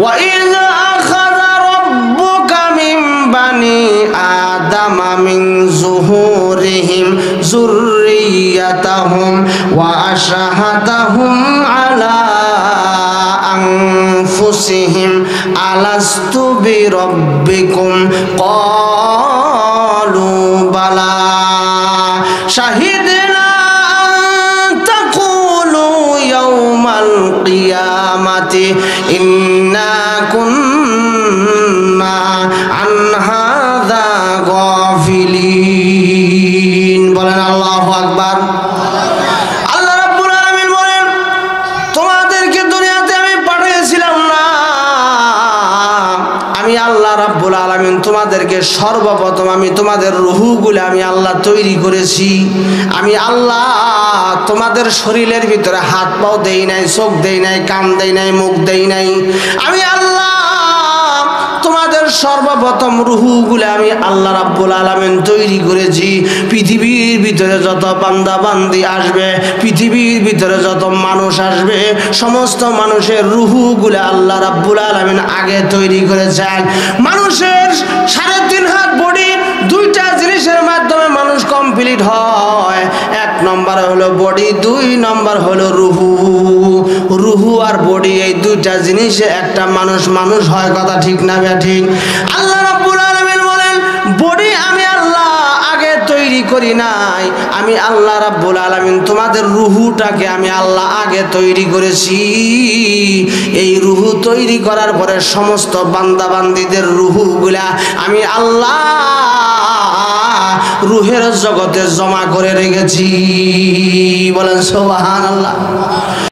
ওয়া ইযা আখাযা রাব্বুকা মিন বানি আদামা মিন যুহুরিহিম যুররিয়াতাহুম ওয়া আশহাদাহুম আলা আনফুসিহিম আলাস্তু বিরাব্বিকুম ক্বালু বালা শাহিদনা আন তাকুলু ইয়াওমাল কিয়ামাতি ইন্না কুন্না আন হাযা গাফিলিন। বলেন আল্লাহু আকবার। আল্লাহ রাব্বুল আলামিন বলেন, তোমাদেরকে দুনিয়াতে আমি পাঠিয়েছিলাম না, আমি আল্লাহ রাব্বুল আলামিন তোমাদেরকে সর্বপ্রথম আমি তোমাদের রূহগুলো আমি আল্লাহ তৈরি করেছি। আমি আল্লাহ তোমাদের শরীরের ভিতরে হাত পাও দেই নাই, চোখ দেই নাই, কান দেই নাই, মুখ দেই নাই। আমি আল্লাহ তোমাদের সর্বপ্রথম রূহগুলো আমি আল্লাহ রাব্বুল আলামিন তৈরি করেছি। পৃথিবীর ভিতরে যত বান্দা বান্দি আসবে, পৃথিবীর ভিতরে যত মানুষ আসবে, সমস্ত মানুষের রূহগুলো আল্লাহ রাব্বুল আলামিন আগে তৈরি করেছেন। মানুষের 3.5 হাত বডি, দুইটা জিনিসের মাধ্যমে মানুষ কমপ্লিট হয়। 1 নম্বর হলো বডি, 2 নম্বর হলো রুহু। রুহু আর বডি এই দুইটা জিনিসে একটা মানুষ হয়। কথা ঠিক না ঠিক? আল্লাহ রাব্বুল আলামিন বলেন, বডি আমি আল্লাহ আগে তৈরি করি নাই, আমি আল্লাহ রাব্বুল আলামিন তোমাদের রুহুটাকে আমি আল্লাহ আগে তৈরি করেছি। এই রুহু তৈরি করার পরে সমস্ত বান্দা বান্দীদের রুহুগুলা আমি আল্লাহ রুহের জগতে জমা করে রেখেছি। বলেন সুবহানাল্লাহ।